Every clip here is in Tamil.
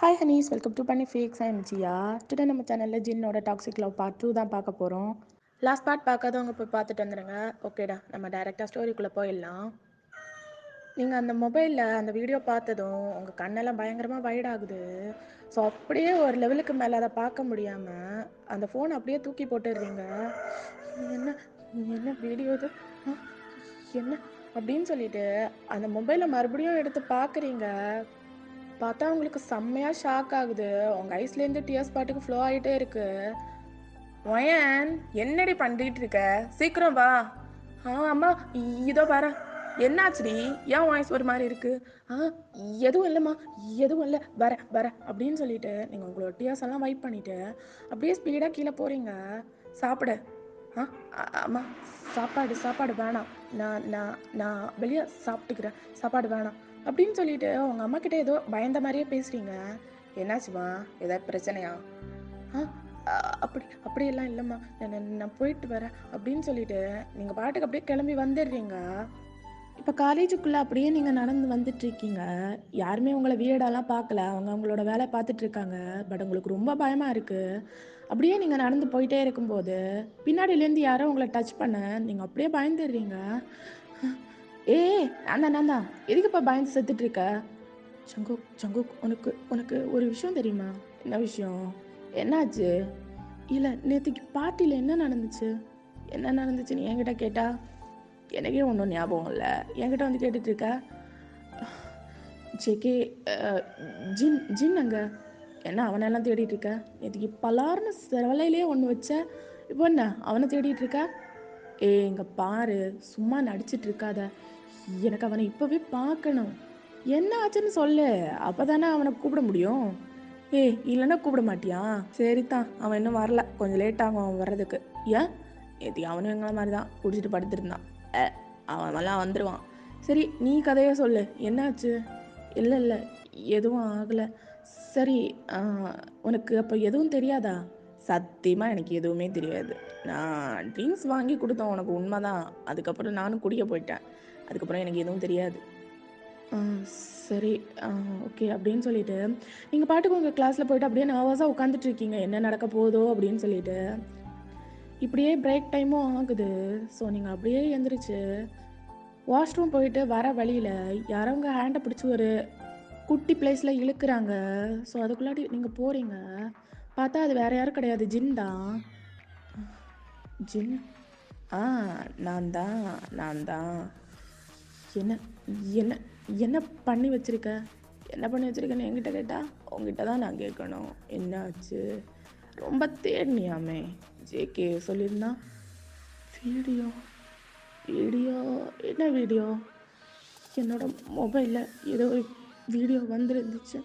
Hi honeys, welcome to funny facts. I'm Jiya. Today நம்ம சேனலில் ஜின்னோட டாக்ஸிக் லவ் பார்ட் 2 தான் பார்க்க போகிறோம். லாஸ்ட் பார்ட் பார்க்காதவங்க போய் பார்த்துட்டு வந்துடுங்க. ஓகேடா, நம்ம டைரெக்டாக ஸ்டோரிக்குள்ளே போயிடலாம். நீங்கள் அந்த மொபைலில் அந்த வீடியோ பார்த்ததும் உங்கள் கண்ணெல்லாம் பயங்கரமாக வைடாகுது. ஸோ அப்படியே ஒரு லெவலுக்கு மேலே அதை பார்க்க முடியாமல் அந்த ஃபோனை அப்படியே தூக்கி போட்டுடுறீங்க. என்ன என்ன வீடியோ இது, ஆ, என்ன அப்படின்னு சொல்லிட்டு அந்த மொபைலை மறுபடியும் எடுத்து பார்க்குறீங்க. பார்த்தா உங்களுக்கு செம்மையாக ஷாக் ஆகுது. உங்கள் ஐஸ்லேருந்து டியர்ஸ் பாட்டுக்கு ஃப்ளோ ஆகிட்டே இருக்கு. ஒயன், என்னடி பண்ணிட்டு இருக்க? சீக்கிரம் வா. அம்மா, இதோ வரேன். என்னாச்சுடி? ஏன் வாய்ஸ் ஒரு மாதிரி இருக்கு? ஆ எதுவும் இல்லைம்மா, எதுவும் இல்லை, வரேன் வரேன் அப்படின்னு சொல்லிட்டு நீங்கள் உங்களோட டியர்ஸ் எல்லாம் வைப் பண்ணிட்டு அப்படியே ஸ்பீடாக கீழே போகிறீங்க. சாப்பிட. அம்மா, சாப்பாடு சாப்பாடு வேணாம், நான் நான் நான் வெளியே சாப்பிட்டுக்கிறேன், சாப்பாடு வேணாம் அப்படின்னு சொல்லிட்டு உங்கள் அம்மா கிட்ட ஏதோ பயந்த மாதிரியே பேசுகிறீங்க. என்னாச்சுமா, ஏதாவது பிரச்சனையா? அப்படியெல்லாம் இல்லைம்மா, நான் போயிட்டு வரேன் அப்படின்னு சொல்லிட்டு நீங்கள் பாட்டுக்கு அப்படியே கிளம்பி வந்துடுறீங்க. இப்போ காலேஜுக்குள்ளே அப்படியே நீங்கள் நடந்து வந்துட்டுருக்கீங்க. யாருமே உங்களை வீடாலாம் பார்க்கல, அவங்களோட வேலை பார்த்துட்ருக்காங்க. பட் உங்களுக்கு ரொம்ப பயமாக இருக்குது. அப்படியே நீங்கள் நடந்து போயிட்டே இருக்கும்போது பின்னாடியிலேருந்து யாரோ உங்களை டச் பண்ண நீங்கள் அப்படியே பயந்துடுறீங்க. ஏ, நான் தான் எதுக்குப்பா பயந்து செத்துட்டு இருக்க? சங்குக் சங்குக், உனக்கு உனக்கு ஒரு விஷயம் தெரியுமா? என்ன விஷயம்? என்னாச்சு? இல்லை, நேற்றுக்கு பார்ட்டியில் என்ன நடந்துச்சு? என்ன நடந்துச்சுன்னு என்கிட்ட கேட்டா எனக்கே ஒன்றும் ஞாபகம் இல்லை, என்கிட்ட வந்து கேட்டுட்டு இருக்க. ஜேகே, ஜின் ஜின் அங்கே என்ன அவனெல்லாம் தேடிட்டு இருக்க? நேற்றுக்கு பலார்னு செவலையிலே ஒன்று வச்ச, இப்போ என்ன அவனை தேடிட்டு இருக்க? இங்கே பாரு, சும்மா நடிச்சிட்டு இருக்காத. எனக்கு அவனை இப்போவே பார்க்கணும். என்ன ஆச்சுன்னு சொல்லு, அப்போ தானே அவனை கூப்பிட முடியும். இல்லைன்னா கூப்பிட மாட்டியா? சரிதான், அவன் இன்னும் வரல, கொஞ்சம் லேட் ஆகும் அவன் வர்றதுக்கு. ஏன்? நேற்று அவனும் எங்களை மாதிரி தான் குடிச்சிட்டு படுத்துருந்தான். அவன்லாம் வந்துடுவான். சரி, நீ கதையை சொல்லு, என்னாச்சு? இல்லை இல்லை, எதுவும் ஆகலை. சரி, உனக்கு அப்போ எதுவும் தெரியாதா? சத்தியமாக எனக்கு எதுவுமே தெரியாது. நான் ட்ரிங்க்ஸ் வாங்கி கொடுத்தேன் உனக்கு, உண்மைதான். அதுக்கப்புறம் நானும் குடிக்க போயிட்டேன். அதுக்கப்புறம் எனக்கு எதுவும் தெரியாது. சரி, ஓகே அப்படின்னு சொல்லிட்டு நீங்கள் பாட்டுக்கு உங்கள் கிளாஸில் போயிட்டு அப்படியே நர்வஸாக உட்காந்துட்ருக்கீங்க, என்ன நடக்க போதோ அப்படின்னு சொல்லிட்டு. இப்படியே பிரேக் டைமும் ஆகுது. ஸோ நீங்கள் அப்படியே எழுந்திரிச்சு வாஷ்ரூம் போயிட்டு வர வழியில் யாரோ உங்கள் ஹேண்டை பிடிச்சி ஒரு குட்டி பிளேஸில் இழுக்கிறாங்க. ஸோ அதுக்குள்ளாடி நீங்கள் போகிறீங்க. பார்த்தா அது வேறு யாரும் கிடையாது, ஜின் தான். ஜின், ஆ நான் தான். என்ன என்ன என்ன பண்ணி வச்சுருக்க? என்ன பண்ணி வச்சுருக்கேன்னு என்கிட்ட கேட்டால் உங்ககிட்ட தான் நான் கேட்கணும். என்னாச்சு? ரொம்ப தேடினியாமே. ஜேகே சொல்லியிருந்தான். வீடியோ வீடியோ என்ன வீடியோ? என்னோட மொபைலில் ஏதோ ஒரு வீடியோ வந்துருந்துச்சு.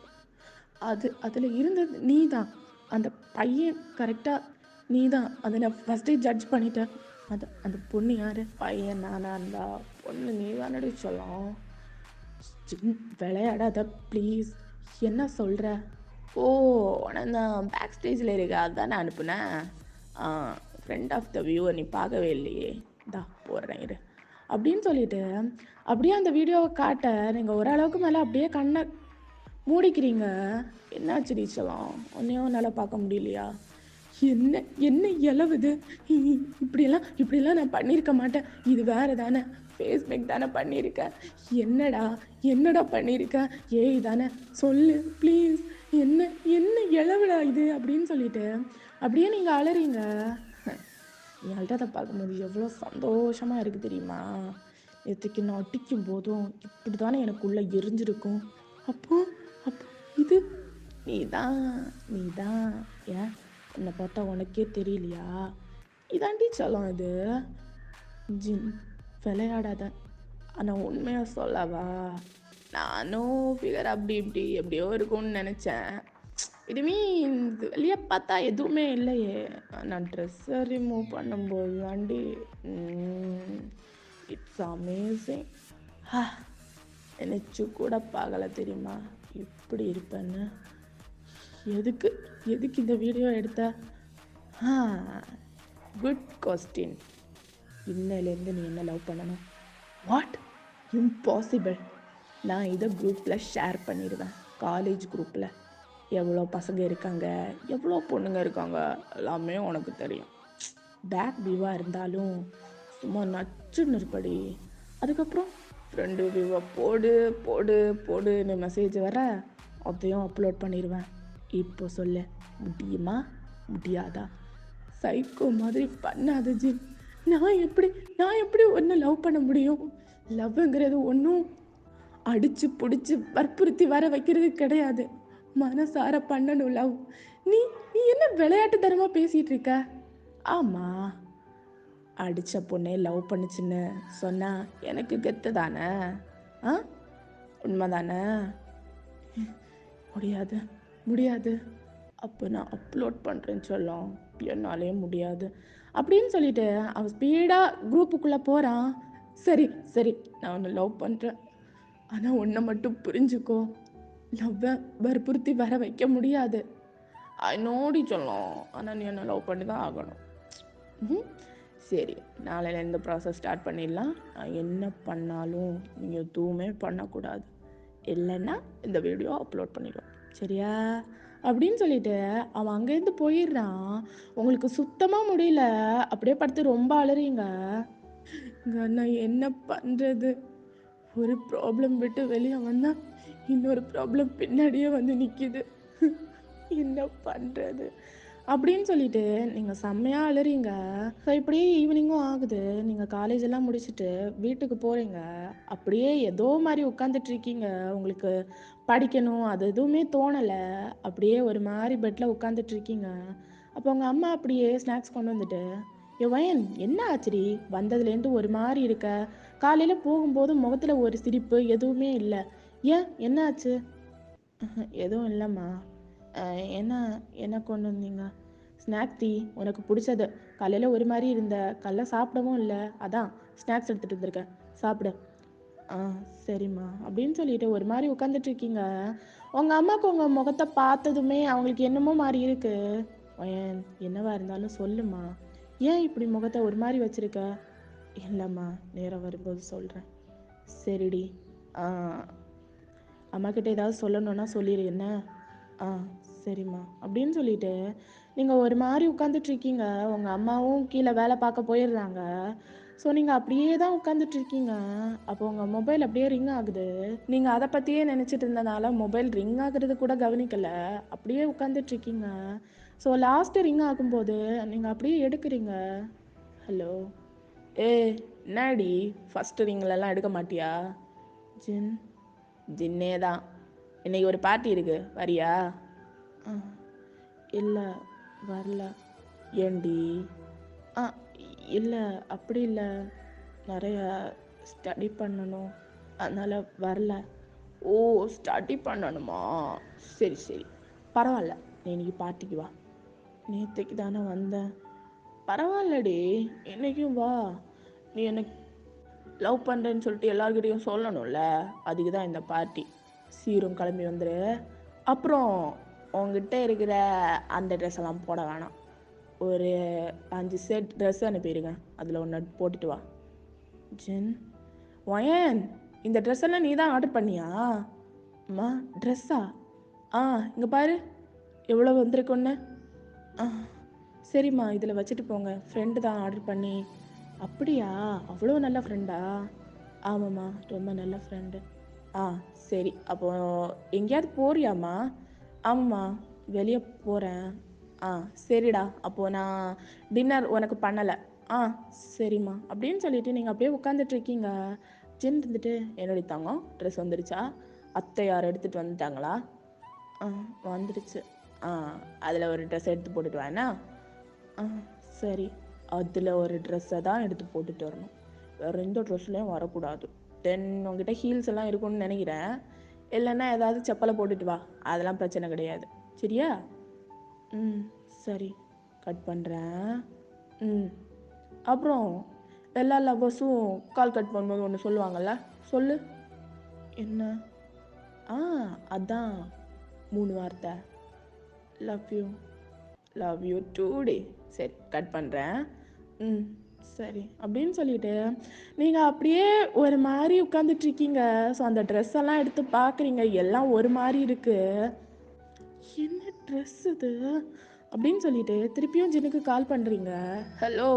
அதில் இருந்தது நீ தான். அந்த பையன் கரெக்டாக நீ தான். அதை நான் ஃபஸ்ட்டே ஜட்ஜ் பண்ணிட்டேன். அந்த பொண்ணு யார்? பையன் நானா இருந்தா பொண்ணு நீ தானடி சொல்லலாம். விளையாடாத ப்ளீஸ். என்ன சொல்கிற? ஓ, நான் பேக் ஸ்டேஜில் இருக்க, அதுதான் நான் அனுப்புனேன். ஃப்ரெண்ட் ஆஃப் த வியூவை நீ பார்க்கவே இல்லையே, போடுறேன் இரு அப்படின்னு சொல்லிட்டு அப்படியே அந்த வீடியோவை காட்ட நீங்கள் ஓரளவுக்கு மேலே அப்படியே கண்ணை மூடிக்கிறீங்க. என்னாச்சு டீச்சலாம், ஒன்றையும் நல்லா பார்க்க முடியலையா? என்ன என்ன இலவுது? இப்படிலாம் நான் பண்ணியிருக்க மாட்டேன். இது வேறு தானே, ஃபேஸ்புக் தானே பண்ணியிருக்கேன். என்னடா பண்ணியிருக்கேன்? ஏய் தானே, சொல்லு ப்ளீஸ். என்ன என்ன இலவுடா இது அப்படின்னு சொல்லிட்டு அப்படியே நீங்கள் அலறீங்க. நீ அழுறதை பார்க்கும்போது எவ்வளோ சந்தோஷமாக இருக்குது தெரியுமா? நேற்றுக்கு நான் அடிக்கும் போதும் இப்படி தானே எனக்குள்ளே எரிஞ்சிருக்கும். அப்போ அப்போ இது நீ தான். ஏன் என்னை பார்த்தா உனக்கே தெரியலையா? இதாண்டி சொல்லும் இது. ஜின், விளையாடாத. ஆனால் உண்மையாக சொல்லவா, நானும் ஃபிகர் அப்படி எப்படியோ இருக்கும்னு நினச்சேன். இதுவே வெளியே பார்த்தா எதுவுமே இல்லையே. நான் ட்ரெஸ்ஸை ரிமூவ் பண்ணும்போது தாண்டி இட்ஸ் அமேசிங். நினச்சி கூட பார்க்கல தெரியுமா இப்படி இருப்பேன்னு. எதுக்கு இந்த வீடியோ எடுத்த? Good question. இன்னையிலேருந்து நீ என்ன லவ் பண்ணணும்? வாட்? இம்பாசிபிள். நான் இதை குரூப்பில் ஷேர் பண்ணிடுவேன், காலேஜ் குரூப்பில். எவ்வளோ பசங்க இருக்காங்க, எவ்வளோ பொண்ணுங்க இருக்காங்க, எல்லாமே உனக்கு தெரியும். பேக் வியூவாக இருந்தாலும் சும்மா நச்சுன்னு இருப்படி. அதுக்கப்புறம் ஃப்ரெண்டு வியூவை போடு போடு போடுன்னு மெசேஜ் வர அதையும் அப்லோட் பண்ணிடுவேன். இப்போ சொல்லு, முடியுமா முடியாதா? சைக்கோ மாதிரி பண்ணாத ஜின். நான் எப்படி ஒன்று லவ் பண்ண முடியும்? லவ்ங்கிறது ஒன்றும் அடிச்சு பிடிச்சி வற்புறுத்தி வர வைக்கிறது கிடையாது. மனசார பண்ணணும் லவ். நீ நீ என்ன விளையாட்டுத்தனமாக பேசிகிட்டு இருக்க? ஆமாம், அடித்த பொண்ணே லவ் பண்ணுச்சுன்னு சொன்னா எனக்கு கெத்து தானே? ஆ, உண்மைதானே? முடியாது முடியாது. அப்போ நான் அப்லோட் பண்ணுறேன்னு சொல்லும். என்னாலே முடியாது அப்படின்னு சொல்லிட்டு அவன் ஸ்பீடாக குரூப்புக்குள்ளே போகிறான். சரி சரி, நான் ஒன்று லவ் பண்ணுறேன், ஆனால் ஒன்றை மட்டும் புரிஞ்சுக்கோ, லவ்வை வற்புறுத்தி வர வைக்க முடியாது. நோடி சொல்லும், ஆனால் நீ என்ன லவ் பண்ணி தான் ஆகணும். சரி, நாளையில் இந்த ப்ராசஸ் ஸ்டார்ட் பண்ணிடலாம். நான் என்ன பண்ணாலும் நீங்கள் எதுவுமே பண்ணக்கூடாது, இல்லைன்னா இந்த வீடியோ அப்லோட் பண்ணிடுவோம், சரியா? அப்படின்னு சொல்லிட்டு அவன் அங்கேருந்து போயிடுறான். உங்களுக்கு சுத்தமாக முடியல, அப்படியே படுத்து ரொம்ப அலறீங்க. நான் என்ன பண்ணுறது? ஒரு ப்ராப்ளம் விட்டு வெளியே வந்தால் இன்னொரு ப்ராப்ளம் பின்னாடியே வந்து நிற்கிது. என்ன பண்ணுறது அப்படின்னு சொல்லிட்டு நீங்கள் செம்மையாக அழுறீங்க. ஸோ இப்படியே ஈவினிங்கும் ஆகுது. நீங்கள் காலேஜெல்லாம் முடிச்சுட்டு வீட்டுக்கு போகிறீங்க. அப்படியே ஏதோ மாதிரி உட்காந்துட்ருக்கீங்க. உங்களுக்கு படிக்கணும் அது எதுவுமே தோணலை. அப்படியே ஒரு மாதிரி பெட்டில் உட்காந்துட்ருக்கீங்க. அப்போ உங்கள் அம்மா அப்படியே ஸ்நாக்ஸ் கொண்டு வந்துட்டு, வயன் என்ன ஆச்சுடி, வந்ததுலேருந்து ஒரு மாதிரி இருக்க, காலையில் போகும்போது முகத்தில் ஒரு சிரிப்பு எதுவுமே இல்லை, ஏன் என்ன ஆச்சு? எதுவும் இல்லைம்மா. என்ன என்ன கொண்டு வந்தீங்க? ஸ்நாக் டீ, உனக்கு பிடிச்சது. காலையில் ஒரு மாதிரி இருந்த, காலைல சாப்பிடவும் இல்லை, அதான் ஸ்நாக்ஸ் எடுத்துகிட்டு வந்திருக்கேன், சாப்பிடு. ஆ, சரிம்மா அப்படின்னு சொல்லிட்டு ஒரு மாதிரி உட்காந்துட்ருக்கீங்க. உங்கள் அம்மாவுக்கு உங்கள் முகத்தை பார்த்ததுமே அவங்களுக்கு என்னமோ மாதிரி இருக்கு. என்னவா இருந்தாலும் சொல்லுமா, ஏன் இப்படி முகத்தை ஒரு மாதிரி வச்சிருக்க? இல்லைம்மா, நேரம் வரும்போது சொல்கிறேன். சரிடி. அம்மாக்கிட்ட ஏதாவது சொல்லணுன்னா சொல்லிடு என்ன? ஆ, சரிம்மா அப்படின்னு சொல்லிட்டு நீங்கள் ஒரு மாதிரி உட்காந்துட்ருக்கீங்க. உங்கள் அம்மாவும் கீழே வேலை பார்க்க போயிடுறாங்க. ஸோ நீங்கள் அப்படியே தான் உட்காந்துட்ருக்கீங்க. அப்போ உங்கள் மொபைல் அப்படியே ரிங் ஆகுது. நீங்கள் அதை பற்றியே நினச்சிட்டு இருந்தனால மொபைல் ரிங் ஆகுறது கூட கவனிக்கலை, அப்படியே உட்காந்துட்ருக்கீங்க. ஸோ லாஸ்ட்டு ரிங் ஆகும்போது நீங்கள் அப்படியே எடுக்கிறீங்க. ஹலோ. ஏ, என்னடி ஃபஸ்ட்டு ரிங்லலாம் எடுக்க மாட்டியா? ஜின். ஜின்னே தான். இன்னைக்கு ஒரு பார்ட்டி இருக்கு, வரியா? இல்லை, வரல. ஏண்டி? ஆ, இல்லை அப்படி இல்லை, நிறைய ஸ்டடி பண்ணணும், அதனால் வரல. ஓ, ஸ்டடி பண்ணணுமா? சரி சரி, பரவாயில்ல, நீ இன்னைக்கு பார்ட்டிக்கு வா. நேற்றுக்கு தானே வந்தேன். பரவாயில்லடி, இன்னைக்கும் வா. நீ எனக்கு லவ் பண்ணுறேன்னு சொல்லிட்டு எல்லாருக்கிட்டையும் சொல்லணும்ல, அதுக்கு தான் இந்த பார்ட்டி. சீரும் கிளம்பி வந்துடு. அப்புறம் உங்ககிட்ட இருக்கிற அந்த ட்ரெஸ் எல்லாம் போட வேணாம். ஒரு 5 செட் ட்ரெஸ் அனுப்பிடுங்க, அதில் ஒன்று போட்டுட்டு வா. ஜென். ஒயன், இந்த ட்ரெஸ் எல்லாம் நீ தான் ஆர்டர் பண்ணியா? அம்மா, ட்ரெஸ்ஸா? இங்கே பாரு எவ்வளோ வந்திருக்குன்னு. சரிம்மா, இதில் வச்சுட்டு போங்க, ஃப்ரெண்டு தான் ஆர்டர் பண்ணி. அப்படியா, அவ்வளோ நல்ல ஃப்ரெண்டா? ஆமாம்மா, ரொம்ப நல்ல ஃப்ரெண்டு. சரி, அப்போது எங்கேயாவது போறியாம்மா? ஆமாம்மா, வெளியே போகிறேன். சரிடா, அப்போது நான் டின்னர் உனக்கு பண்ணலை. சரிம்மா அப்படின்னு சொல்லிட்டு நீங்கள் அப்படியே உட்காந்துட்ருக்கீங்க. ஜின் இருந்துட்டு, என்னடி தங்கம், ட்ரெஸ் வந்துடுச்சா? அத்தை யார் எடுத்துகிட்டு வந்துட்டாங்களா? வந்துடுச்சு. அதில் ஒரு ட்ரெஸ் எடுத்து போட்டுட்டு வேணா? சரி, அதில் ஒரு ட்ரெஸ்ஸை தான் எடுத்து போட்டுட்டு வரணும், வேறு எந்த ட்ரெஸ்லையும் வரக்கூடாது. தென் உங்ககிட்ட ஹீல்ஸ் எல்லாம் இருக்கும்னு நினைக்கிறேன், இல்லைன்னா ஏதாவது செப்பலை போட்டுட்டு வா, அதெல்லாம் பிரச்சனை கிடையாது, சரியா? சரி, கட் பண்ணுறேன். அப்புறம் எல்லா லவ்வர்ஸும் கால் கட் பண்ணும்போது ஒன்று சொல்லுவாங்கள்ல, சொல்லு. என்ன? அதான் 3 வார்த்தை, love you, love you today. சரி, கட் பண்ணுறேன். சரி அப்படின்னு சொல்லிட்டு நீங்கள் அப்படியே ஒரு மாதிரி உட்காந்துட்ருக்கீங்க. ஸோ அந்த ட்ரெஸ் எல்லாம் எடுத்து பார்க்குறீங்க, எல்லாம் ஒரு மாதிரி இருக்குது. என்ன ட்ரெஸ் இது அப்படின்னு சொல்லிட்டு திருப்பியும் ஜின்னுக்கு கால் பண்ணுறீங்க. ஹலோ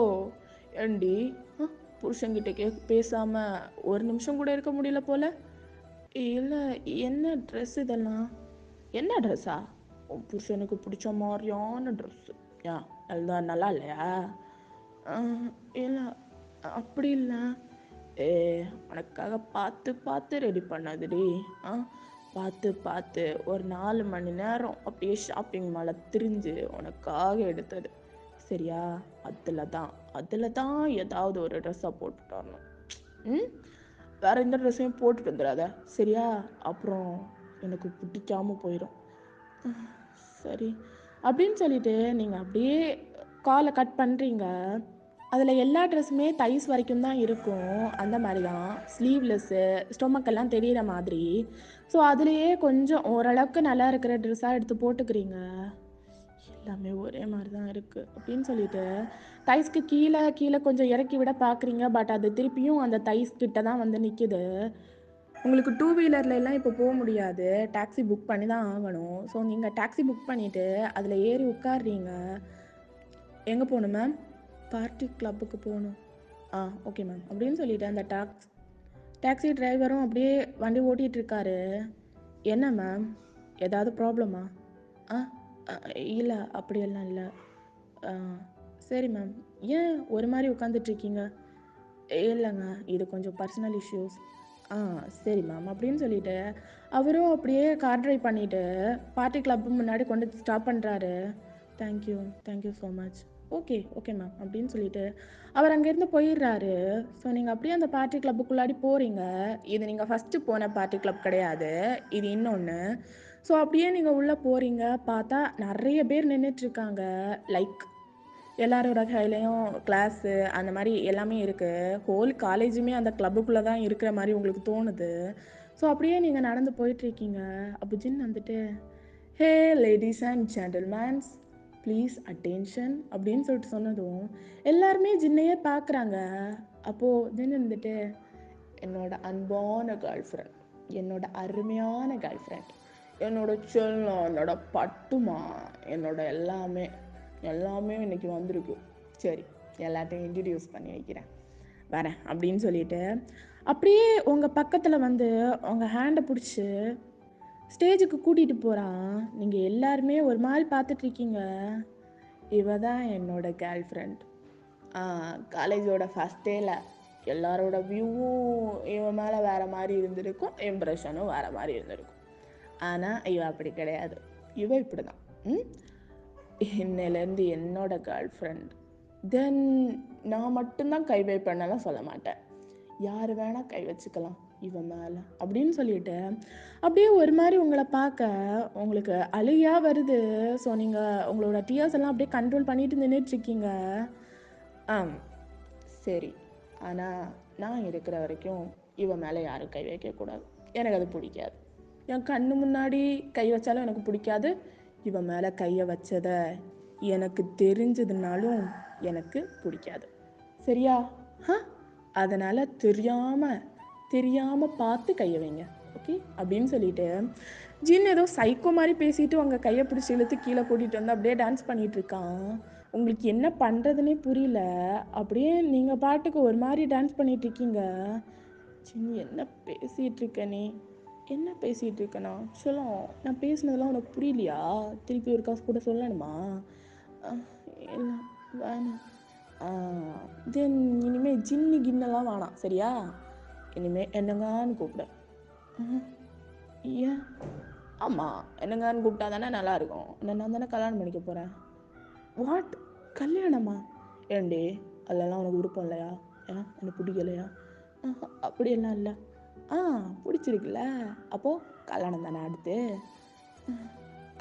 ஏண்டி, புருஷன்கிட்ட பேசாமல் ஒரு நிமிஷம் கூட இருக்க முடியல போல. இல்லை, என்ன ட்ரெஸ் இதெல்லாம்? என்ன ட்ரெஸ்ஸா? உன் புருஷனுக்கு பிடிச்ச மாதிரியான ட்ரெஸ்ஸு. ஏன் அதுதான் நல்லா இல்லையா? இல்லை, அப்படி இல்லை. ஏ, உனக்காக பார்த்து பார்த்து ரெடி பண்ணதுடி. பார்த்து பார்த்து ஒரு 4 மணி நேரம் அப்படியே ஷாப்பிங் மாலை திரிஞ்சு உனக்காக எடுத்தது. சரியா? அதில் தான் ஏதாவது ஒரு ட்ரெஸ்ஸை போட்டுட்டு வரணும். வேற எந்த ட்ரெஸ்ஸையும் போட்டுட்டு வந்துடாத, சரியா? அப்புறம் எனக்கு பிடிக்காம போயிடும். சரி அப்படின்னு சொல்லிட்டு நீங்கள் அப்படியே காலை கட் பண்ணுறீங்க. அதில் எல்லா ட்ரெஸ்ஸுமே தைஸ் வரைக்கும் தான் இருக்கும். அந்த மாதிரி தான் ஸ்லீவ்லெஸ்ஸு, ஸ்டொமக்கெல்லாம் தெரிகிற மாதிரி. ஸோ அதுலேயே கொஞ்சம் ஓரளவுக்கு நல்லா இருக்கிற ட்ரெஸ்ஸாக எடுத்து போட்டுக்கிறீங்க. எல்லாமே ஒரே மாதிரி தான் இருக்குது அப்படின்னு சொல்லிட்டு தைஸ்க்கு கீழே கொஞ்சம் இறக்கி விட பார்க்குறீங்க. பட் அது திருப்பியும் அந்த தைஸ் கிட்ட தான் வந்து நிற்கிது. உங்களுக்கு 2 வீலர்லாம் இப்போ போக முடியாது, டாக்ஸி புக் பண்ணி தான் ஆகணும். ஸோ நீங்கள் டாக்ஸி புக் பண்ணிவிட்டு அதில் ஏறி உட்காடுறீங்க. எங்கே போகணும் மேம்? பார்ட்டி கிளப்புக்கு போகணும். ஓகே மேம் அப்படின்னு சொல்லிட்டு அந்த டாக்ஸி டிரைவரும் அப்படியே வண்டி ஓட்டிகிட்ருக்காரு. என்ன மேம், ஏதாவது ப்ராப்ளமா? இல்லை, அப்படியெல்லாம் இல்லை. சரி மேம், ஏன் ஒரு மாதிரி உட்காந்துட்ருக்கீங்க? இல்லைங்க, இது கொஞ்சம் பர்சனல் இஷ்யூஸ். சரி மேம் அப்படின்னு சொல்லிட்டு அவரும் அப்படியே கார் ட்ரைவ் பண்ணிவிட்டு பார்ட்டி கிளப்பு முன்னாடி கொண்டு ஸ்டாப் பண்ணுறாரு. Thank you so much. Okay ma'am அப்படின்னு சொல்லிட்டு அவர் அங்கேருந்து போயிடுறாரு. ஸோ நீங்கள் அப்படியே அந்த பார்ட்டி கிளப்புக்குள்ளாடி போகிறீங்க. இது நீங்கள் ஃபஸ்ட்டு போன பார்ட்டி கிளப் கிடையாது, இது இன்னொன்று. ஸோ அப்படியே நீங்கள் உள்ளே போகிறீங்க. பார்த்தா நிறைய பேர் நின்றுட்டுருக்காங்க. லைக் எல்லாரோட கையிலையும் கிளாஸு அந்த மாதிரி எல்லாமே இருக்குது. ஹோல் காலேஜுமே அந்த கிளப்புக்குள்ளே தான் இருக்கிற மாதிரி உங்களுக்கு தோணுது. ஸோ அப்படியே நீங்கள் நடந்து போயிட்டுருக்கீங்க. அப்போ ஜின் வந்துட்டு, hey ladies and gentlemens, please attention அப்படின்னு சொல்லிட்டு சொன்னதும் எல்லாருமே ஜின்னையே பார்க்குறாங்க. அப்போது ஜின் வந்துட்டு, என்னோட அன்பான கேர்ள் ஃப்ரெண்ட், என்னோட அருமையான கேர்ள் ஃப்ரெண்ட், என்னோட செல்லம், என்னோட பட்டுமா, என்னோட எல்லாமே இன்னைக்கு வந்திருக்கு. சரி, எல்லாத்தையும் இன்ட்ரடியூஸ் பண்ணி வைக்கிறேன், வரேன் அப்படின்னு சொல்லிட்டு அப்படியே உங்கள் பக்கத்தில் வந்து உங்கள் ஹேண்டை பிடிச்சி ஸ்டேஜுக்கு கூட்டிகிட்டு போகிறான். நீங்கள் எல்லாருமே ஒரு மாதிரி பார்த்துட்ருக்கீங்க. இவ தான் என்னோட கேர்ள் ஃப்ரெண்ட். காலேஜோட ஃபஸ்ட் டேயில் எல்லாரோட வியூவும் இவன் மேலே வேறு மாதிரி இருந்திருக்கும், இம்ப்ரெஷனும் வேறு மாதிரி இருந்திருக்கும். ஆனால் இவ அப்படி கிடையாது. இவ இப்படி தான். இன்னிலேருந்து என்னோட கேர்ள் ஃப்ரெண்ட். தென் நான் மட்டும்தான் கை வைப்பேன்னெல்லாம் சொல்ல மாட்டேன், யார் வேணால் கை வச்சுக்கலாம் இவன் மேலே அப்படின்னு சொல்லிட்டு அப்படியே ஒரு மாதிரி உங்களை பார்க்க உங்களுக்கு அழுகையாக வருது. ஸோ நீங்கள் உங்களோட டியர்ஸ் எல்லாம் அப்படியே கண்ட்ரோல் பண்ணிட்டு நின்றுட்டுருக்கீங்க. சரி, ஆனால் நான் இருக்கிற வரைக்கும் இவன் மேலே யாரும் கை வைக்கக்கூடாது, எனக்கு அது பிடிக்காது. என் கண்ணு முன்னாடி கை வச்சாலும் எனக்கு பிடிக்காது. இவன் மேலே கையை வச்சதை எனக்கு தெரிஞ்சதுனாலும் எனக்கு பிடிக்காது, சரியா? அதனால் தெரியாமல் பார்த்து கையை வைங்க, ஓகே அப்படின்னு சொல்லிட்டு ஜின் ஏதோ சைக்கோ மாதிரி பேசிட்டு உங்கள் கையை பிடிச்சி இழுத்து கீழே கூட்டிகிட்டு வந்து அப்படியே டான்ஸ் பண்ணிகிட்ருக்கான். உங்களுக்கு என்ன பண்ணுறதுனே புரியல. அப்படியே நீங்கள் பாட்டுக்கு ஒரு மாதிரி டான்ஸ் பண்ணிகிட்ருக்கீங்க. ஜின், என்ன பேசிகிட்டு இருக்க நீ? என்ன பேசிகிட்டு இருக்கேண்ணா? சொல்லும், நான் பேசினதெல்லாம் உனக்கு புரியலையா? திருப்பி ஒரு காசு கூட சொல்லணுமா? இல்லை, வேணாம். தென் இனிமேல் ஜின்னு கின்னெல்லாம் வேணாம், சரியா? இனிமேல் என்னங்கான்னு கூப்பிட. ஏன்? ஆமாம், என்னங்கான்னு கூப்பிட்டா தானே நல்லாயிருக்கும். நான் தானே கல்யாணம் பண்ணிக்க போகிறேன். வாட்? கல்யாணமா? ஏண்டி, அதெல்லாம் உனக்கு விருப்பம் இல்லையா? எனக்கு பிடிக்கலையா? அப்படியெல்லாம் இல்லை. பிடிச்சிருக்குல்ல, அப்போது கல்யாணம் தானே அடுத்து.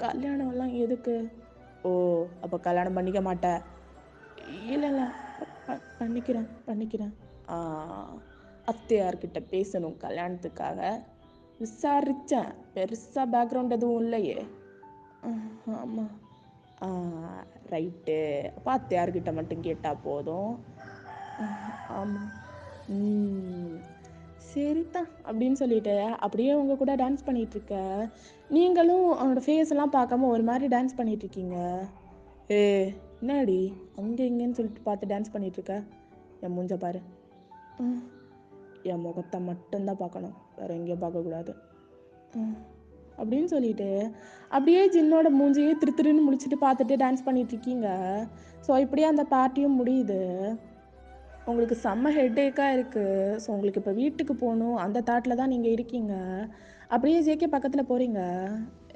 கல்யாணம்லாம் எதுக்கு? ஓ, அப்போ கல்யாணம் பண்ணிக்க மாட்டேன்? இல்லை, பண்ணிக்கிறேன். அத்தையார்கிட்ட பேசணும் கல்யாணத்துக்காக. விசாரித்தேன், பெருசாக பேக்ரவுண்ட் எதுவும் இல்லையே. ஆமாம். ரைட்டு, அப்போ அத்தையார்கிட்ட மட்டும் கேட்டால் போதும். ஆமாம். சரிதான் அப்படின்னு சொல்லிட்டு அப்படியே உங்க கூட டான்ஸ் பண்ணிட்டு இருக்க. நீங்களும் அவனோட ஃபேஸ் எல்லாம் பார்க்காம ஒரு மாதிரி டான்ஸ் பண்ணிட்டு இருக்கீங்க. ஏ என்னடி அங்க இங்கன்னு சொல்லிட்டு பார்த்து டான்ஸ் பண்ணிட்டு இருக்க? என் மூஞ்ச பாரு. ம், என் முகத்தை மட்டும்தான் பார்க்கணும், வேற எங்கேயும் பார்க்கக்கூடாது. ம், அப்படின்னு சொல்லிட்டு அப்படியே ஜின்னோட மூஞ்சியே திருன்னு முடிச்சுட்டு பார்த்துட்டு டான்ஸ் பண்ணிட்டு இருக்கீங்க. ஸோ இப்படியே அந்த பார்ட்டியும் முடியுது. உங்களுக்கு செம்ம ஹெட்டேக்காக இருக்குது. ஸோ உங்களுக்கு இப்போ வீட்டுக்கு போகணும் அந்த தாட்டில் தான் நீங்கள் இருக்கீங்க. அப்படியே ஜேகே பக்கத்தில் போகிறீங்க.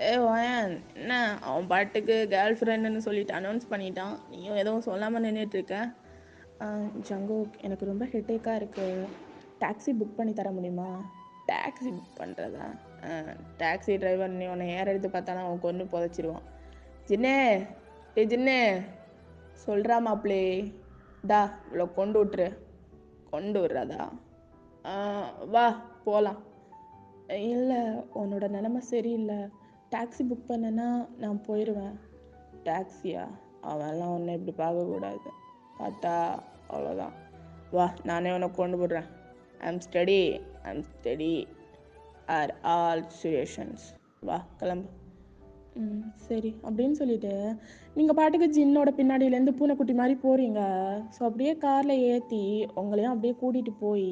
ஏ வாயன் என்ன அவன் பாட்டுக்கு கேர்ள் ஃப்ரெண்டுன்னு சொல்லிட்டு அனௌன்ஸ் பண்ணிட்டான், நீயும் எதுவும் சொல்லாமல் நின்றுட்டுருக்க. ஜங்கோக் எனக்கு ரொம்ப ஹெட்டேக்காக இருக்குது, டாக்ஸி புக் பண்ணி தர முடியுமா? டாக்ஸி புக் பண்ணுறதா? டாக்ஸி டிரைவர் நீ உன்னை ஏற எடுத்து பார்த்தானா அவன் கொண்டு புதைச்சிருவான். ஜின்னே டே ஜின்னே சொல்கிறா மாப்பிளே, டா இவ்வளோ கொண்டு விட்டுரு. கொண்டு விட்றதா? வா போகலாம். இல்லை உன்னோட நிலமை சரியில்லை, டாக்ஸி புக் பண்ணேன்னா நான் போயிடுவேன். டாக்ஸியா? அவெல்லாம் ஒன்றை இப்படி பார்க்கக்கூடாது, பார்த்தா அவ்வளோதான். வா நானே உன்னை கொண்டு விடுறேன். I'm study are all situations. வா கிளம்பு. சரி அப்படின்னு சொல்லிட்டு நீங்கள் பாட்டுக்கு ஜின்னோட பின்னாடியிலேருந்து பூனைக்குட்டி மாதிரி போகிறீங்க. ஸோ அப்படியே காரில் ஏற்றி உங்களையும் அப்படியே கூட்டிகிட்டு போய்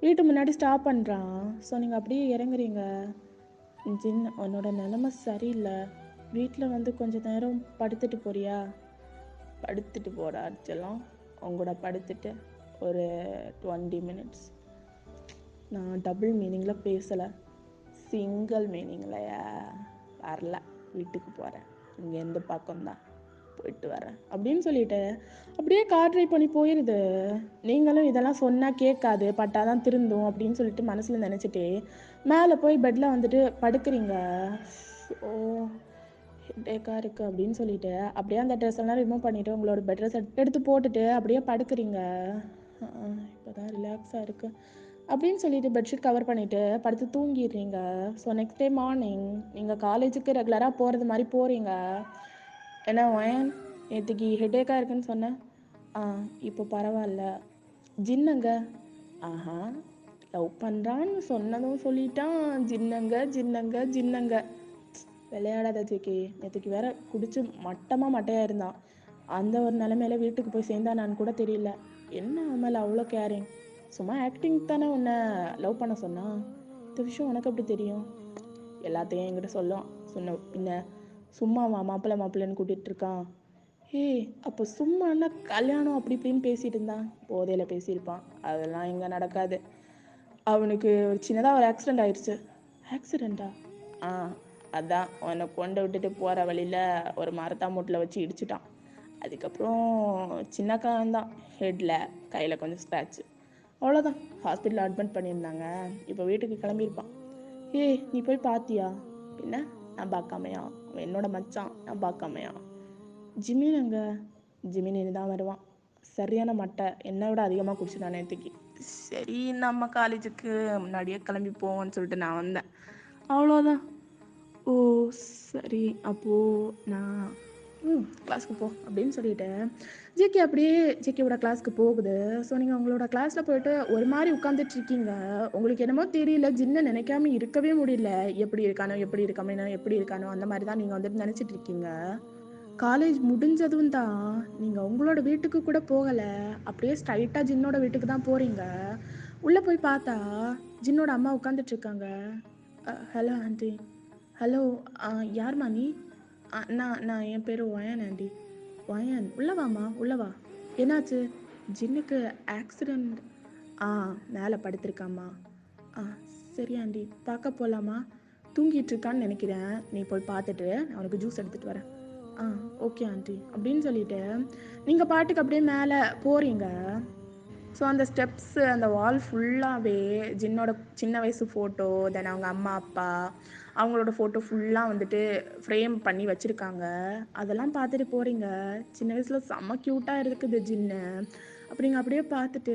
வீட்டு முன்னாடி ஸ்டாப் பண்ணுறான். ஸோ நீங்கள் அப்படியே இறங்குறீங்க. ஜின் உன்னோட நிலைமை சரியில்லை, வீட்டில் வந்து கொஞ்ச நேரம் படுத்துட்டு போறியா? படுத்துட்டு போடா அடிச்சலாம், உங்களோட படுத்துட்டு ஒரு 20 minutes. நான் டபுள் மீனிங்கில் பேசலை, சிங்கிள் மீனிங்லையா வரல, வீட்டுக்கு போகிறேன், இங்கே எந்த பக்கம்தான் போயிட்டு வரேன் அப்படின்னு சொல்லிட்டு அப்படியே கார் ட்ரைவ் பண்ணி போயிடுது. நீங்களும் இதெல்லாம் சொன்னால் கேட்காது, பட்டாதான் திருந்தும் அப்படின்னு சொல்லிட்டு மனசில் நினச்சிட்டு மேலே போய் பெட்டில் வந்துட்டு படுக்கிறீங்க. ஓ ஹெட்டேக்காக இருக்குது அப்படின்னு சொல்லிட்டு அப்படியே அந்த ட்ரெஸ் எல்லாம் ரிமூவ் பண்ணிவிட்டு உங்களோட பெட் ட்ரெஸ் எடுத்து போட்டுட்டு அப்படியே படுக்கிறீங்க. இப்போ தான் ரிலாக்ஸாக இருக்குது அப்படின்னு சொல்லிட்டு பெட்ஷீட் கவர் பண்ணிவிட்டு படுத்து தூங்கிடுறீங்க. ஸோ நெக்ஸ்ட் டே மார்னிங் நீங்கள் காலேஜுக்கு ரெகுலராக போகிறது மாதிரி போகிறீங்க. என்ன வயன் நேற்றுக்கு ஹெட்டேக்காக இருக்குன்னு சொன்னேன், இப்போ பரவாயில்ல. ஜின்னங்க? ஆஹா லவ் பண்ணுறான்னு சொன்னதும் சொல்லிட்டான், ஜின்னங்க. விளையாடாத ஜேகே, நேற்றுக்கு வேற குடிச்சு மட்டையாக இருந்தான். அந்த ஒரு நிலைமையில வீட்டுக்கு போய் சேர்ந்தானான்னு கூட தெரியல. என்ன அவன் அவ்வளோ கேரிங்? சும்மா ஆக்டிங் தானே உன்னை லவ் பண்ண சொன்னான். இந்த விஷயம் உனக்கு எப்படி தெரியும்? எல்லாத்தையும் என்கிட்ட சொன்ன பின்ன சும்மாவா மாப்பிள்ளைன்னு கூட்டிகிட்டு இருக்கான்? அப்போ சும்மானா கல்யாணம் அப்படி இப்படின்னு பேசிகிட்டு இருந்தான், போதையில் பேசியிருப்பான். அதெல்லாம் எங்கே நடக்காது. அவனுக்கு ஒரு சின்னதாக ஒரு ஆக்சிடெண்ட் ஆயிடுச்சு. ஆக்சிடெண்ட்டா? அதான் உன்னை கொண்டு விட்டுட்டு போகிற வழியில் ஒரு மரத்தாமூட்டில் வச்சு இடிச்சிட்டான். அதுக்கப்புறம் சின்ன காயம்தான், ஹெட்டில் கையில் கொஞ்சம் ஸ்க்ராட்சு, அவ்வளோதான். ஹாஸ்பிட்டலில் அட்மிட் பண்ணியிருந்தாங்க, இப்போ வீட்டுக்கு கிளம்பியிருப்பான். நீ போய் பார்த்தியா? பின்ன நான் பார்க்காமையா? என்னோட மச்சான், நான் பார்க்காமையா? ஜிமின் அங்கே? ஜிமின் தான் வருவான், சரியான மட்டை, என்னை விட அதிகமாக குடிச்சிட்டான் நேற்றுக்கு. சரி நம்ம காலேஜுக்கு முன்னாடியே கிளம்பி போவோன்னு சொல்லிட்டு நான் வந்தேன், அவ்வளோதான். ஓ சரி, அப்போது நான் கிளாஸ்க்கு போ அப்படின்னு சொல்லிட்டு ஜேகே அப்படியே ஜேகேவோட கிளாஸ்க்கு போகுது. ஸோ நீங்கள் உங்களோட கிளாஸில் போயிட்டு ஒரு மாதிரி உட்காந்துட்டு இருக்கீங்க. உங்களுக்கு என்னமோ தெரியல, ஜின்னை நினைக்காம இருக்கவே முடியல. எப்படி இருக்கானோ அந்த மாதிரி தான் நீங்கள் வந்துட்டு நினச்சிட்டு இருக்கீங்க. காலேஜ் முடிஞ்சதும் தான் நீங்கள் உங்களோட வீட்டுக்கு கூட போகலை, அப்படியே ஸ்ட்ரைட்டாக ஜின்னோட வீட்டுக்கு தான் போகிறீங்க. உள்ளே போய் பார்த்தா ஜின்னோட அம்மா உட்காந்துட்ருக்காங்க. Hello aunty. ஹலோ, யார்மா நீ? நான் என் பேர் வயன் ஆண்டி. வயன், உள்ளவாம்மா உள்ளவா. என்னாச்சு? ஜின்னுக்கு ஆக்சிடெண்ட். மேலே படுத்திருக்காம்மா. சரி ஆண்டி, பார்க்க போகலாமா? தூங்கிட்டு இருக்கான்னு நினைக்கிறேன், நீ போய் பார்த்துட்டு நான் அவனுக்கு ஜூஸ் எடுத்துகிட்டு வரேன். ஓகே ஆண்டி அப்படின்னு சொல்லிட்டு நீங்கள் பாட்டுக்கு அப்படியே மேலே போகிறீங்க. ஸோ அந்த ஸ்டெப்ஸு, அந்த வால் ஃபுல்லாகவே ஜின்னோட சின்ன வயசு ஃபோட்டோ, தென் அவங்க அம்மா அப்பா அவங்களோட ஃபோட்டோ ஃபுல்லாக வந்துட்டு ஃப்ரேம் பண்ணி வச்சுருக்காங்க. அதெல்லாம் பார்த்துட்டு போகிறீங்க. சின்ன வயசில் செம்ம க்யூட்டாக இருக்குது ஜின்னு. அப்படிங்க அப்படியே பார்த்துட்டு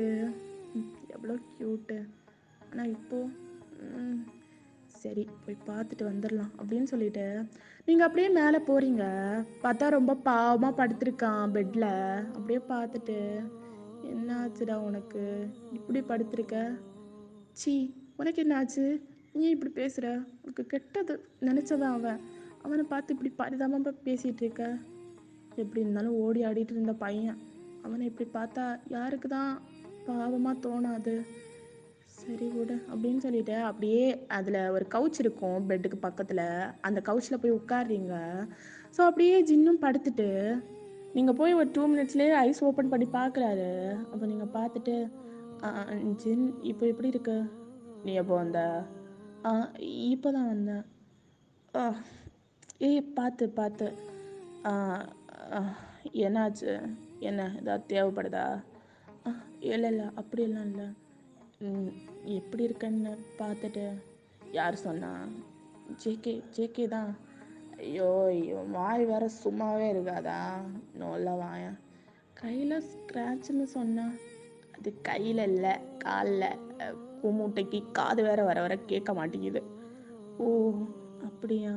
எவ்வளோ க்யூட்டு, ஆனால் இப்போது சரி போய் பார்த்துட்டு வந்துடலாம் அப்படின்னு சொல்லிட்டு நீங்கள் அப்படியே மேலே போகிறீங்க. பார்த்தா ரொம்ப பாவமாக படுத்திருக்கான் பெட்டில். அப்படியே பார்த்துட்டு, என்ன ஆச்சுடா உனக்கு, இப்படி படுத்திருக்க? ச்சீ, உனக்கு என்ன ஆச்சு? நீ ஏன் இப்படி பேசுற? உனக்கு கெட்டது நினச்சதான் அவன். அவனை பார்த்து இப்படி பரிதாபமாக பேசிகிட்டு இருக்க. எப்படி இருந்தாலும் ஓடி ஆடிட்டு இருந்த பையன். அவனை இப்படி பார்த்தா யாருக்கு தான் பாவமாக தோணாது? சரி விடு அப்படின்னு சொல்லிட்டு அப்படியே அதில் ஒரு கவுச் இருக்கும் பெட்டுக்கு பக்கத்தில். அந்த கவுச்சில் போய் உட்காடுறீங்க. ஸோ அப்படியே ஜின்னும் படுத்துட்டு நீங்கள் போய் ஒரு 2 மினிட்ஸ்லேயே ஐஸ் ஓப்பன் பண்ணி பார்க்குறாரு. அப்போ நீங்கள் பார்த்துட்டு ஜின் இப்போ எப்படி இருக்கு? நீ எப்போ வந்த? இப்போ தான் வந்தேன். ஏய் பார்த்து பார்த்து. என்னாச்சு? என்ன ஏதாவது தேவைப்படுதா? இல்லை இல்லை அப்படியெல்லாம் இல்லை. எப்படி இருக்கன்னு பார்த்துட்டு. யார் சொன்னா? ஜேகே தான். ஐயோ ஐயோ, வாய் வேற சும்மாவே இருக்காதா? நல்ல வாயா. கையில் ஸ்க்ராட்ச்னு சொன்னா? அது கையில் இல்லை, காலில். கும்முட்டைக்கு காது வேற வர வர கேட்க மாட்டேங்குது. ஓ அப்படியா?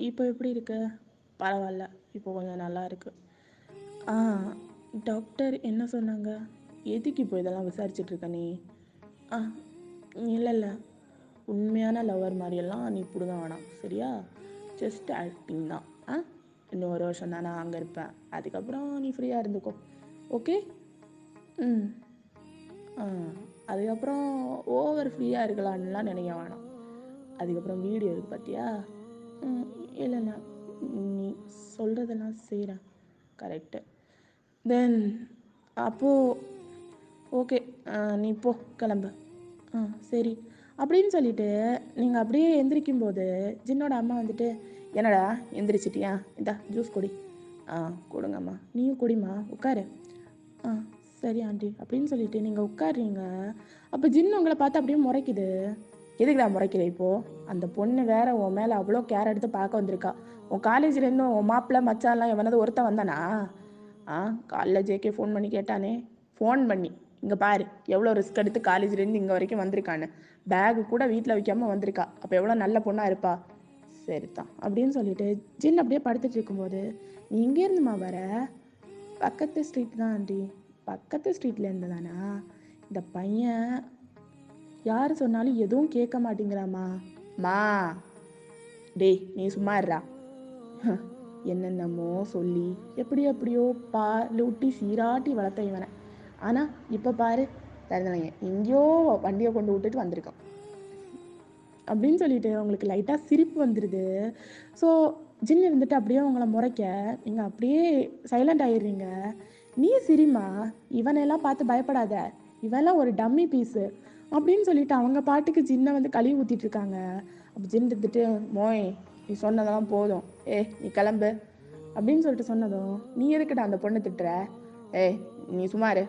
இப்போ எப்படி இருக்கு? பரவாயில்ல, இப்போ கொஞ்சம் நல்லா இருக்கு. டாக்டர் என்ன சொன்னாங்க? எதுக்கு இப்போ இதெல்லாம் விசாரிச்சிட்ருக்க நீ? இல்லை இல்லை, உண்மையான லவர் மாதிரியெல்லாம் நீ பிடுங்க வேணாம் சரியா? ஜஸ்ட் ஆக்டிங் தான். இன்னும் 1 வருஷம் தான் நான் அங்கே இருப்பேன். அதுக்கப்புறம் நீ ஃப்ரீயாக இருந்துக்கோ. ஓகே? அதுக்கப்புறம் ஓவர் ஃப்ரீயாக இருக்கலான்லாம் நினைக்க வேணாம். அதுக்கப்புறம் வீடியோ இருக்குது பார்த்தியா? இல்லை இல்லை, நீ சொல்கிறதெல்லாம் செய்கிறேன். கரெக்டு. தென் அப்போது ஓகே, நீ போ, கிளம்பு. சரி அப்படின்னு சொல்லிட்டு நீங்கள் அப்படியே எந்திரிக்கும்போது ஜின்னோட அம்மா வந்துட்டு, என்னடா எந்திரிச்சிட்டியா? இந்தா ஜூஸ் குடி. கொடுங்கம்மா. நீயும் குடிமா, உட்காரு. சரி ஆண்டி அப்படின்னு சொல்லிட்டு நீங்கள் உட்காடுறீங்க. அப்போ ஜின்னு உங்களை பார்த்து அப்படியே முறைக்குது. எதுக்குடா முறைக்கிற இப்போது? அந்த பொண்ணு வேற உன் மேலே அவ்வளோ கேர் எடுத்து பார்க்க வந்திருக்கா. உன் காலேஜ்லேருந்து உன் மாப்பிள்ளை மச்சான்லாம் எவனாவது ஒருத்தன் வந்தானா? காலைல ஜேகே ஃபோன் பண்ணி கேட்டானே. ஃபோன் பண்ணி, இங்கே பாரு எவ்வளோ ரிஸ்க் எடுத்து காலேஜ்லேருந்து இங்கே வரைக்கும் வந்திருக்கான்னு. பேகு கூட வீட்டில் வைக்காமல் வந்திருக்கா. அப்போ எவ்வளோ நல்ல பொண்ணாக இருப்பா. சரிதான் அப்படின்னு சொல்லிட்டு ஜின் அப்படியே படுத்துட்டு இருக்கும்போது, நீ இங்கேருந்துமா வர? பக்கத்து ஸ்ட்ரீட் தான் ஆண்டி. பக்கத்து ஸ்ட்ரீட்லேருந்து தானா? இந்த பையன் யார் சொன்னாலும் எதுவும் கேட்க மாட்டேங்கிறாமா. டேய் நீ சும்மா இருடா. என்னென்னமோ சொல்லி எப்படியோ லூட்டி சீராட்டி வளர்த்த இவனை. ஆனால் இப்போ பாரு, தருந்தவங்க எங்கேயோ வண்டியை கொண்டு விட்டுட்டு வந்திருக்கோம் அப்படின்னு சொல்லிட்டு உங்களுக்கு லைட்டாக சிரிப்பு வந்துடுது. ஸோ ஜின் இருந்துட்டு அப்படியே உங்களை முறைக்க நீங்கள் அப்படியே சைலண்ட் ஆகிடுறீங்க. நீ சிரிமா, இவனையெல்லாம் பார்த்து பயப்படாத, இவெல்லாம் ஒரு டம்மி பீஸு அப்படின்னு சொல்லிட்டு அவங்க பாட்டுக்கு ஜின்னை வந்து கழுவி ஊற்றிட்டு இருக்காங்க. அப்போ ஜின் இருந்துட்டு, மோய் நீ சொன்னதெல்லாம் போதும், நீ கிளம்பு அப்படின்னு சொல்லிட்டு சொன்னதும், நீ எதுக்கிட்ட அந்த பொண்ணை திட்டுற? நீ சும்மாரு,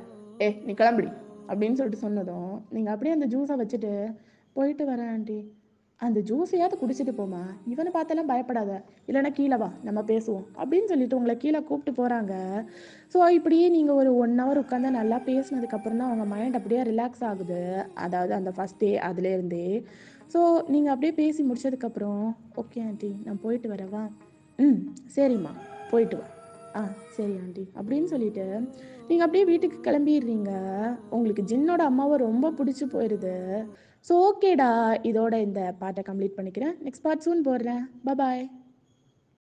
நீ கிளம்புடி அப்படின்னு சொல்லிட்டு சொன்னதும், நீங்கள் அப்படியே அந்த ஜூஸை வச்சுட்டு, போயிட்டு வரேன் ஆண்டி, அந்த ஜூஸையாவது குடிச்சிட்டு போமா, இவனை பார்த்தெல்லாம் பயப்படாத, இல்லைன்னா கீழே வா நம்ம பேசுவோம் அப்படின்னு சொல்லிட்டு உங்களை கீழே கூப்பிட்டு போகிறாங்க. ஸோ இப்படியே நீங்கள் ஒரு 1 hour உட்காந்து நல்லா பேசினதுக்கப்புறம் தான் அவங்க மைண்ட் அப்படியே ரிலாக்ஸ் ஆகுது. அதாவது அந்த ஃபஸ்ட் டே அதுலேருந்தே. ஸோ நீங்கள் அப்படியே பேசி முடிச்சதுக்கப்புறம், ஓகே ஆண்டி நான் போயிட்டு வரவா? சரிம்மா போயிட்டு வா. சரி ஆண்டி அப்படின்னு சொல்லிட்டு நீங்கள் அப்படியே வீட்டுக்கு கிளம்பிடுறீங்க. உங்களுக்கு ஜின்னோட அம்மாவை ரொம்ப பிடிச்சி போயிடுது. ஸோ ஓகேடா, இதோட இந்த பாட்டை கம்ப்ளீட் பண்ணிக்கிறேன். நெக்ஸ்ட் பார்ட் சூன் போடுறேன். பாய்.